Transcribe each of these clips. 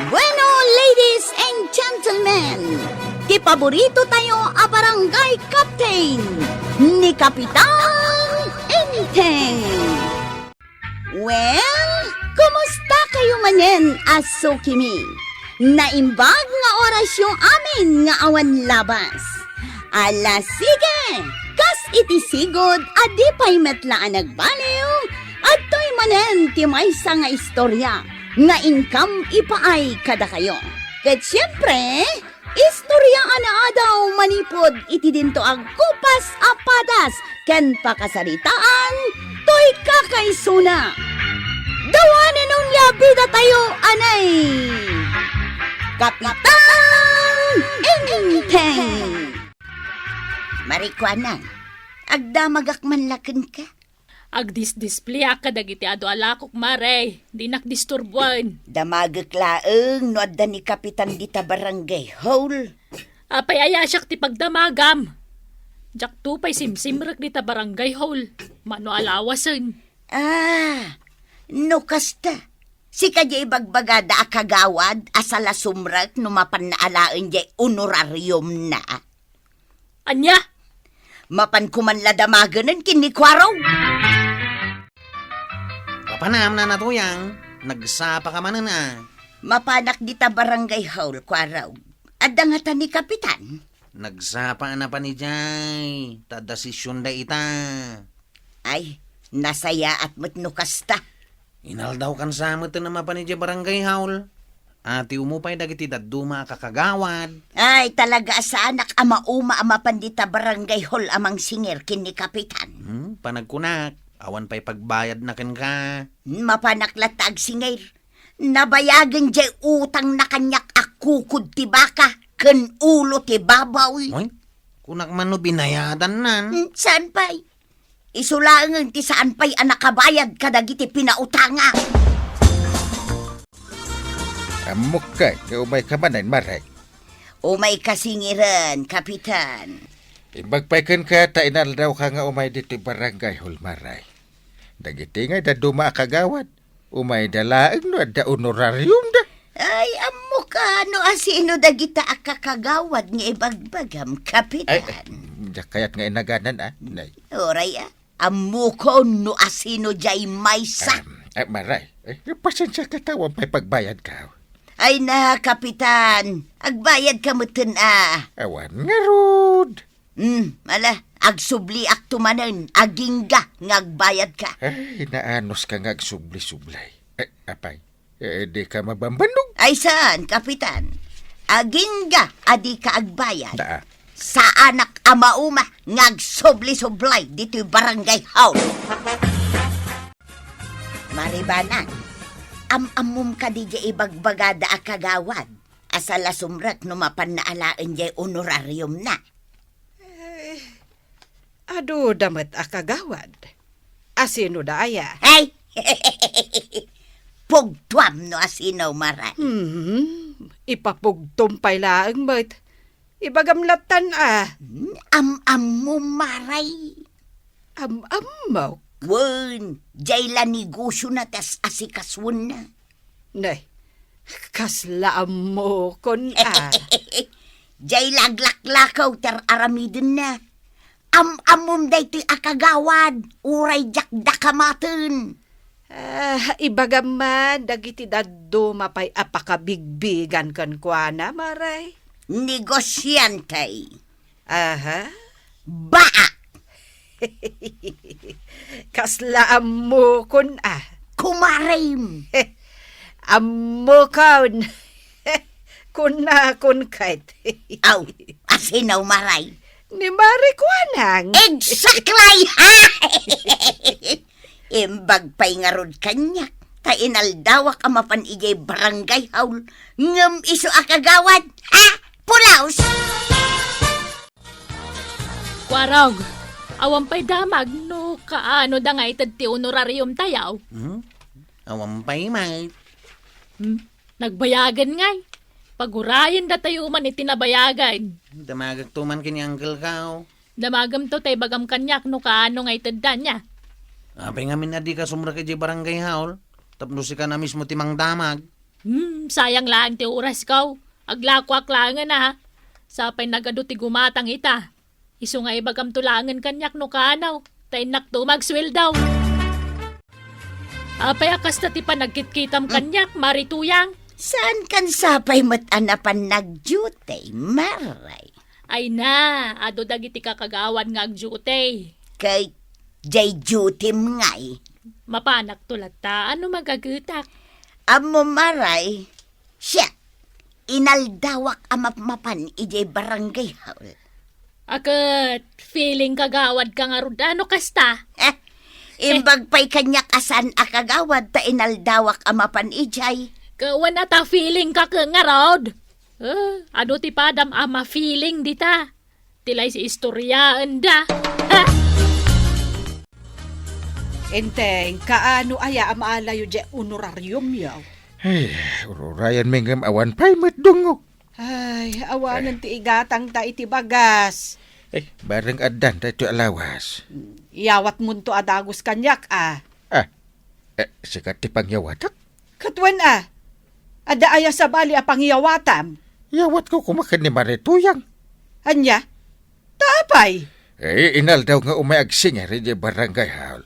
Bueno, ladies and gentlemen, kipaborito tayo a barangay captain ni Kapitan Enteng. Well, kumusta kayo manen, Asukimi? Naimbag nga oras yung amin nga awan labas. Ala sige, kas itisigod adi pa'y metlaan nagbaliw at to'y manen ti maysa nga istorya nga income ipaay kada kayo. Ket siyempre, istorya ana daw manipod iti dinto ang kupas apadas ken pakasaritaan to'y kakaisuna. Dawanan nung labida tayo anay Kapitan Enteng. Marikwanan, agdamagak manlaken ka. Agdis-display ka dagiti ado alakok mare. Di nakdisturbuan. Damagak laeng no adda ni Kapitan dita barangay hall. Apay ayasyak ti pagdamagam. Jak tupay simsimrek dita barangay hall. Mano alawasan. No kasta. Si kajay bagbagada akagawad asala sumrak numapan na alaen jay honorarium na. Anya? Mapan kumanla damaganan kinikwaraw. Papanam na natuyang, nagsapa ka man na. Mapanak dita barangay hall kwaraw. Adda nga ta ni Kapitan. Nagsapa na pa ni Jay, tadasisyon da ita. Ay, nasaya at matnukasta. Inaldaw kan sa amat na mapan ni Jay barangay haul. Ati umupay dagiti daduma kakagawad. Ay, talaga sa anak ama pandita barangay hall amang singer kin ni Kapitan. Panagkunak, awan pa'y pagbayad na ken ka. Mapanaklatag singer. Nabayagan jay utang na kanyak akukod ti baka ken ulo ti babaw. Oy, kunak man no binayadan nan. Saan pa'y? Isulangan ti saan pa'y anakabayad kadagiti pinautanga. Amok ka, umay ka manan, maray. Umay kasingiran, Kapitan. Magpaikan ka, tainal daw ka nga umay dito barangay hol, maray. Dagiti nga, daduma akagawad. Umay dalaang no, da honorarium da. Ay, amo ka, no asino dagita akakagawad nga ibagbagam, Kapitan. Ay, kaya't nga inaganan, Nay. Oray, amo ko, no asino jay maysa. Maray, pasensya ka tawang pa'y pagbayad ka. Ay na, Kapitan. Agbayad ka mutin, Awan nga, Rod. Ala, agsubli aktumanan, agingga, ngagbayad ka. Ay, naanos ka nga subli-sublay. Apay, di ka mabambandong. Ay saan, Kapitan? Agingga, adi ka agbayad. Naa. Sa anak amauma, ngagsubli-sublay, dito'y barangay hall. Maribanan, amum ka di jay ibagbagada akagawad. Asala sumrak numapan na alaen jay honorarium na. Ado damat akagawad. Asino daya? Ay! Pugtuam no asinaw maray. Ipapugtumpay laang mat. Ibagamlatan Mo maray. Mo. Wen, jay la negosyo na tas asikaswan na. Nay, kaslaam mo kon Jay laglaklakaw ter aramidin na. Amum day ti akagawad, uray jakda kamaten. Ibagaman, dagiti daddo mapay apakabigbigan kan kuana, maray. Negosyantay. Aha. Baa. Kaslaam mo kon Kumarim. Ammo kaun. Kun na kun kahit. Aw, asinaw maray. Ni Marikwanang. Exactly! Imbag pa'y nga rod kanyak. Tainaldawak ang mapanigay barangay haul. Ngam iso akagawad. Pulaus! Kwarog, awan pa'y damag no kaano da nga itad ti honorarium tayaw. Awan pa'y mate. Nagbayagan ngay. Pagurayan da tayo man itinabayagan. Damagag tuman kini uncle ka. Damagam to tay bagam kanyak no kaano nga itad da niya. Apay nga minadi ka sumra kay barangay haul. Tapno si ka na mismo timang damag. Sayang lang ti oras ko. Aglakwak lang na. Sapay nagado ti gumatang ita. Isu nga ibagam tulangan kanyak no kanaw. Tainak to magsweldaw. Apay akas na ti panagkitkitam kanyak, marituyang. Saan kan sapay matanapan nag-duty, maray? Ay na, ado dagiti kakagawan nga agjute. Kay jay duty ngay. Mapanak tulat ta, ano magagutak? Amo maray, siya, inaldawak amapan ijay barangay hall. Akat, feeling kagawad ka nga rod, ano kasta? Imbag pa'y kanyak asan akagawad ta inaldawak amapan ijay. Kawan ata feeling ka nga rod. Ano ti padam ama feeling dita? Tilay si istoryaan da. Ha? Enteng, kaano aya amaalayo di honorarium yaw? Ay, ururayan mingam awan pa'y matdungog. Ay, awanan ti igatang ta iti bagas. Bareng adan tayo alawas. Iyawat mo to adagos kanyak Sikat ti pangyawatak. Katwan ada aya sa bali apang iyawatam. Yawat ko kumakan ni Marituyang. Anya? Tapay. Inal daw nga umayagsinga rin di barangay hall.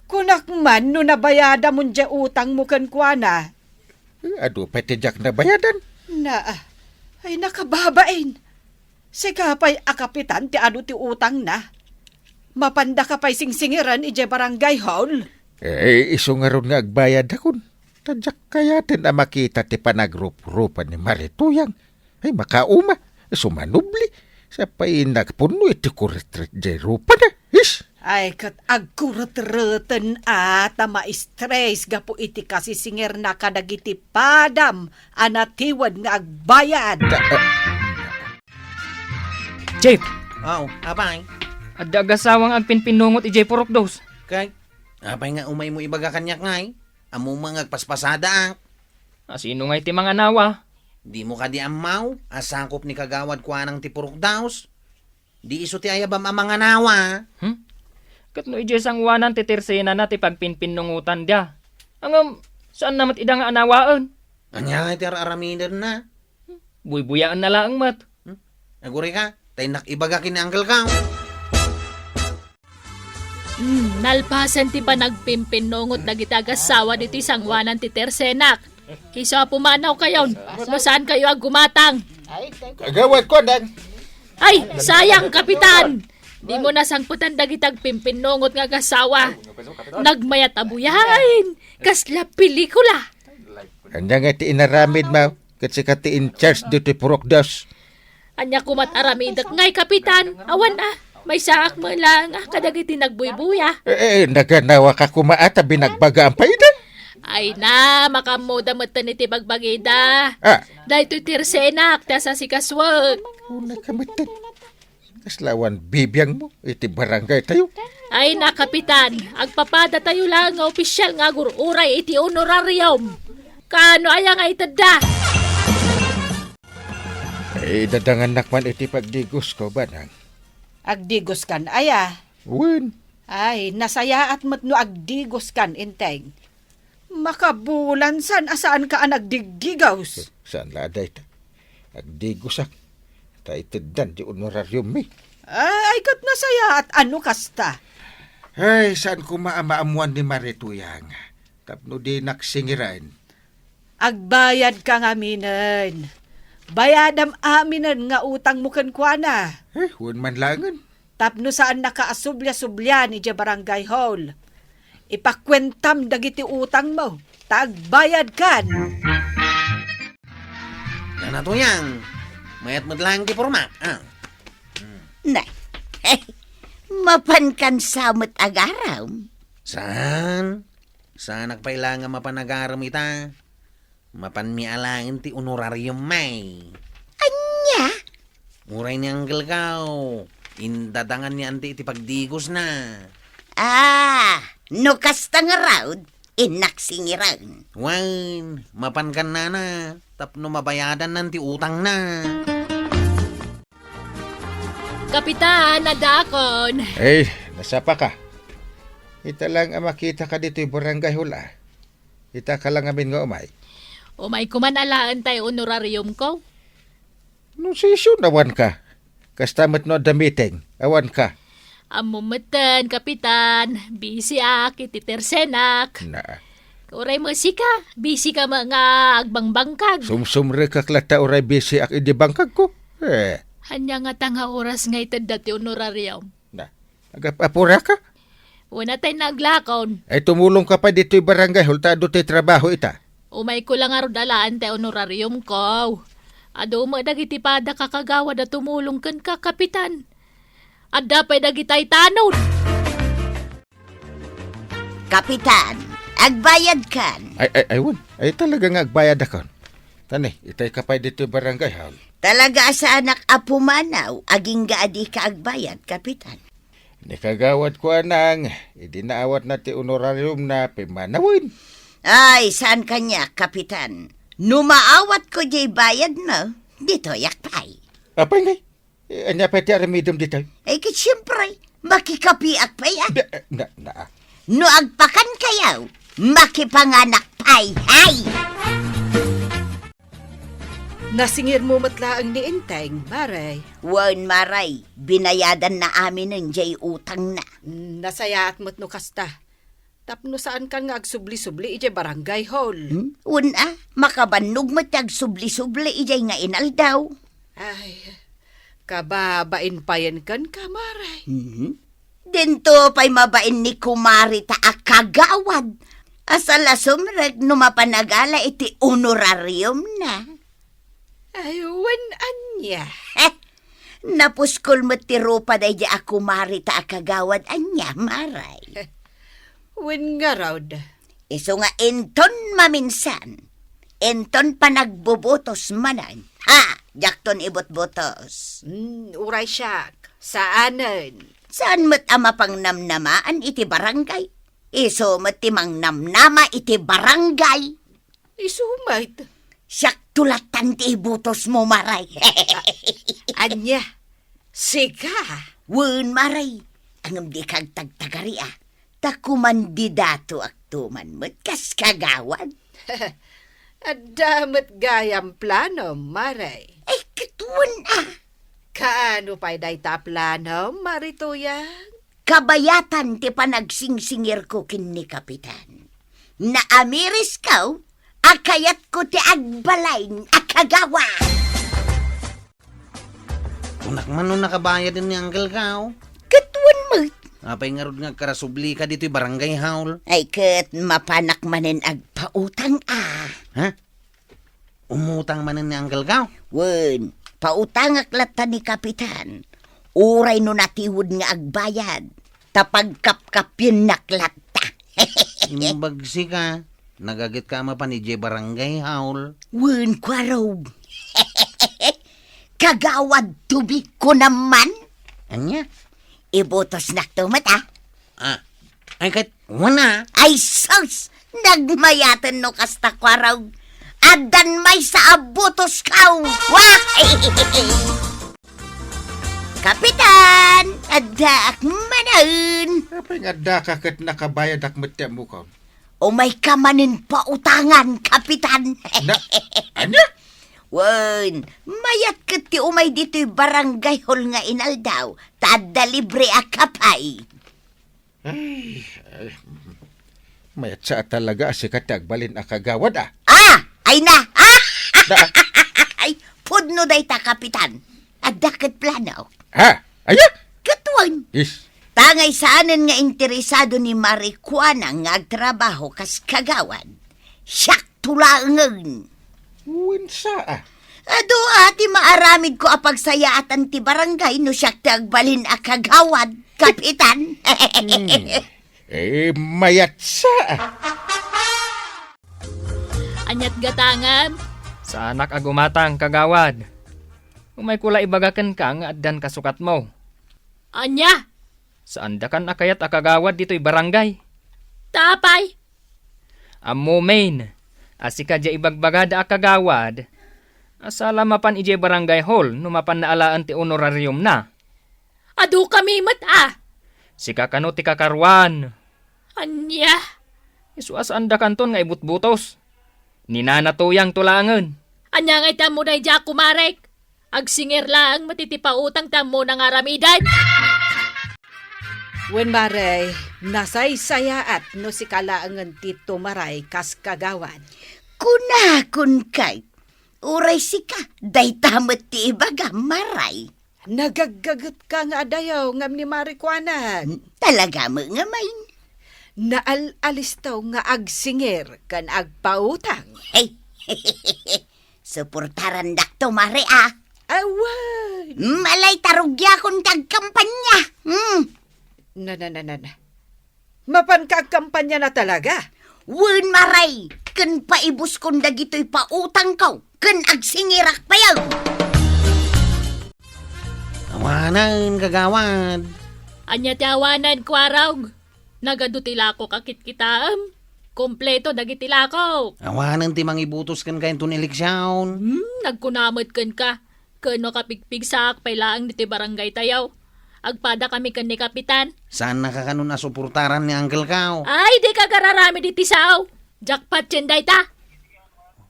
Kunak man no nabayada mo dya utang mo kan kuana. Ado pa tijak na bayadan. Ay nakababain. Sikapay akapitan ti ado ti utang na. Mapanda ka pa'y singsingiran ije barangay hall. Iso nga ron nga agbayad akon. Tadyak kayatin na makita ti panagrup-rupan ni Marituyang. Ay makauma, sumanubli. Sa pa'y nagpuno iti kuritrit di rupa na. Ish! Ay kat agkurat-reten ta ma-stress gapo iti kasi singir na kadagiti padam anatiwad nga agbayad. Jeep, Apay. at dagasawang agpinpinungot ijay purok dos. Kay, apay nga umay mo ibaga kanyak ngay. Amo mga agpaspasada ang. Sino nga iti mga nawa? Di mo ka di amaw, asangkop ni kagawad kwa ng tipurok daos. Di iso ti ayabam ang mga nawa. Kat no ijay sangwanan ti tersena na ti pagpinpinungutan dia. Angam, saan namat ida nga anawaan? Anya nga iti araminer na. Buybuyaan na lang mat. Aguri ka, tayo nakibaga kini Uncle Kang. Nalpasan ti panagpimpinungot na gitagasawa dito sangwanan ti tersenak. Kisa pumanaw kayon, no saan kayo ag gumatang? Kagawad ko dan. Ay, sayang, kapitan! Di mo nasangputan dagitag pimpinungot nga gasawa. Nagmayat abuyain, kasla pelikula. Anya nga ti inaramid ma. Kasi ka ti in charge dito purok dos. Anya kumat aramidak ngay, kapitan. Awan may saak mo lang, kadagiti nagbuybuya. Naganawa ka kumaata binagbaga ang paidan. Ay na, makamuda mo iti bagbagida. Dahito tirsenak, tasa si kaswag. Una kamitin. Kaslawan bibiyang mo, iti barangay tayo. Ay na, kapitan, agpapada tayo lang nga opisyal nga gururay iti honorarium. Kano aya nga itada? Dadangan nakman iti pagdigos ko, banang. Agdigos kan aya. Win. Ay, nasaya at matno agdigos kan inteng. Makabulan asaan ka ang nagdigdigaws? Saan laday ta? Agdigos ak. Ta itidan di honorarium mi. Ay, kat nasaya at ano kasta? Ay, saan ko maamaamuan ni Marituyang? Tapno di naksingiran. Agbayad ka nga minan. Bayadam aminan nga utang mo kan kuana. Huwag man langan. Tapno saan nakaasublia-sublia ni barangay hall. Ipakwentam dagiti utang mo. Tagbayad kan. Yan na to yang. Mayat mo lang di porma. Nay, mapan kan samot agaraw. Saan? Saan nagpailangan mapanagaram ita? Mapan mi alangin ti honorarium may. Anya? Muray ni Uncle Kau. Indadangan ni anti iti pagdigos na. No kasta nga raw, inaksingiran. Wan, mapan kan na. Tapno mabayadan nanti utang na. Kapitan, nadakon. Nasapa ka. Ita lang ang makita ka dito yung barangay hula. Ita ka lang amin nga umay. O may kumanalaan tayo honorarium ko. Nung sesyon, awan ka. Kastamat no the meeting, awan ka. Amumatan, kapitan. Busy iti tersenak. Na, Uray mo sika. Busy ka mga agbangbangkag. sumsumre ka klata oray busy ak idibangkag ko. Hanya nga tanga oras nga itad dati honorarium. Na, agapapura ka? Una tayo naglakaon. Ay tumulong ka pa dito'y barangay, hultado tayo trabaho ita. Umay ko lang aro dalaan tayo honorarium ko. Ado mo dagiti pada kakagawad at tumulong kan ka, kapitan. Adda pa'y dagitay tanod. Kapitan, agbayad kan. Ay, wan. Ay talaga nga agbayad akon. Tani, itay ka pa dito'y barangay, hal. Talaga sa anak apumanaw, aging gaadi ka agbayad, kapitan. Ni kagawad ko anang, idinaawat na ti honorarium na pimanawin. Ay, saan kanya, kapitan? Numaawat ko jay bayad no, dito yakpay. Apay ngay? Anya pa ti aramidom dito'y? Ay, kat siyempre, makikapi akpay ah. Na. No agpakan kayaw, makipanganak pay, hay! Nasingir mo matlaang ni Inteng, Maray. Wan maray, binayadan na amin ng jay utang na. Nasayaat mo't no kasta. Tapno saan ka nga agsubli-subli ije barangay hall. Una, makabannog mo tag subli-subli ijay nga inaldaw. Ay, kababain pa yan kan ka, Maray. Dento pa'y mabain ni kumari ta akagawad. Asala sumreg numapanagala iti honorarium na. Ay, wan anya. Napuskol mo ti rupa day di ako mari ta akagawad anya, maray. Wan nga raw. Iso nga enton maminsan. Enton pa nagbobotos manan. Ha, jakton ibot-botos. Uray siyak. Saanan? Saan mo't ama pang namnamaan iti barangay? Iso mo't timang namnama iti barangay. Isumait. Siyak tulatan ti ibutos mo, maray. Anya, sika. Wen, maray. Angam di kag tagtagari ah. Takumandidato aktuman mo't kas kagawad. Adamat gayam plano, Maray. Ay, katuan ah. Kaano pa'y day ta plano, Marituyan? Kabayatan ti panagsingsingir ko kinni kapitan. Naamiris kaw, akayat ko ti agbalain akagawa. Unak man nung nakabayad din ni Uncle Kao. Katuan mo't. Apay nga ron nga karasubli ka dito'y barangay haul. Ay, kat mapanak manin agpautang ah. Ha? Umutang man ni Uncle Kao? Wen, pautang aklata ni kapitan. Uray no natiwod nga agbayad. Tapagkapkapin naklata. Imbagsi ka. Nagagit ka pa ni J. Barangay haul. Wen, kwaraw. Kagawad tubi ko naman. Anya? Ibutos na tumat ah. Ah, ay kahit wana. Ay sus! Nagmayatan no kasta kwaraw. Adan may sa abutos kaw. Wah! Kapitan! Ada akmanan! Apay nga da ka kat nakabayad ak matya mo ka. O may kamanin pautangan, kapitan. Na, anya? Wen, mayat kiti umay dito'y barangay hall nga inaldaw. Tada libre akapay. Mayat sa talaga si katagbalin akagawad ah. Ah! Ay na! Ah! Da, Ay, pudno day ta, kapitan. Adakit plano. ha? Aya? Katuan. Is, Tangay saanan nga interesado ni Marijuana nga agtrabaho kas kagawad. Siyak tulangan. winsa ah. Ado ati maaramid ko apagsayaatan ti barangay no siyak ti agbalin a kagawad, kapitan. Mayat sa ah. Anyat gatangan. Sa anak agumatang kagawad. Umay kula ibagakan ka nga addan kasukat mo. Anya, Saan da kan akayat akagawad dito'y barangay. tapay. Ammo main. Asika ja ibagbagada akagawad. Asala mapan ije barangay hall no mapan naalaan ti honorarium na. Adu kami mat ah. Sika kano ti kakarwan. Anya, Isuas anda kanton nga ibut-butos. Ninanatuyang tulangan. Anya nga ita mo na ija kumarek. Agsingir lang matitipautang tamo ng aramidan. Wen Maray, nasaysaya at no si kalaangan Tito Maray kas kagawan. Kunakun kay. Uray sika, day tamot ti ibaga maray. Nagagagat ka nga adayaw ngam ni Marikwanan. Talaga mo nga main. Naalalis taw nga agsingir kan agpautang. Hey, suportaran dakto mare ah. Awan! Malay tarugya kong tagkampanya. Na. Mapan kagkampanya na talaga. Wen maray, ken paibus kong dagito'y pautang kaw, ken agsingirak payaw. Awanan, kagawad. Anya tiawanan ko araw. Nagadutila ko kakit kitaam. Kompleto dagitila ko. Awanan ti mangibutos kan kayo itong eleksyon. Nagkunamot kan ka. Kano kapigpig sa akpailaang diti barangay tayaw. Agpada kami kan ni kapitan. Saan nakakanon na suportaran ni Uncle Kao? Ay, di ka kararami diti saw. Jackpot chenday ta.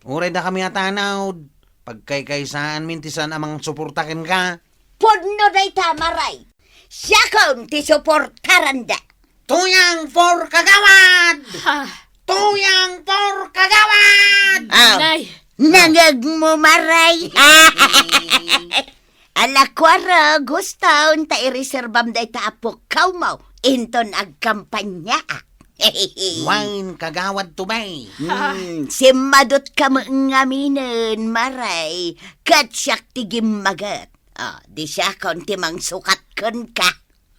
Uray da kami atanaw. Pagkay-kaysaan mintisan amang suportakin ka. Podno day tamaray. Siya kong ti suportaran da. Tuyang for kagawad! Ha, Tuyang for kagawad! nay. Nangag mo maray. Ala kwara, gustaon ta i-reservam day ta apo kaumaw. Inton agkampanya. Wine kagawad tubay. Simadot ka ngaminun, maray. Katsyak tigim magat. Di siya konti mang sukat kun ka.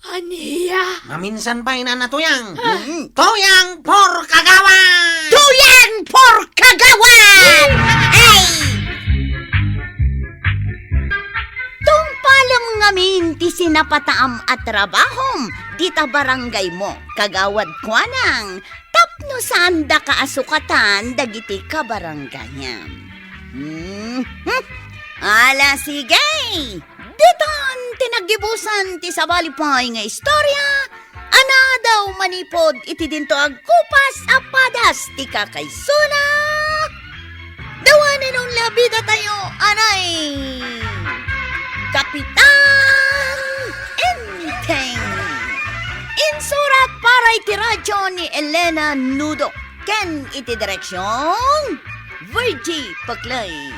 Aniya. Maminsan pa ina na tuyang. Tuyang for kagawad! Tuyan por kagawan! Ay! Tungpalam ngamin ti sinapataam at trabahom di ta barangay mo kagawad kwanang tapno sanda ka asukatan dagiti ka barangayam. Ala sige! Diton tinagibusan ti sabalipay nga istorya ana daw manipod iti dinto agkupas apadas ti kakaysuna dawanin nung labida tayo anay Kapitan Enteng insurat para iti radyo ni Elena Nudo ken iti direksyon Virgie Paklay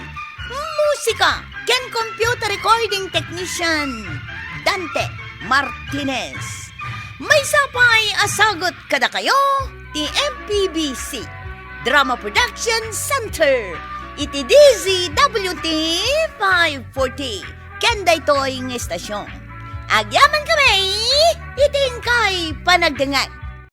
musika ken computer recording technician Dante Martinez. May sapay asagot kada kayo ti MPBC Drama Production Center iti DZWT 540 ken daytoy nga estasyon. Agyaman kami iting kay panagdengag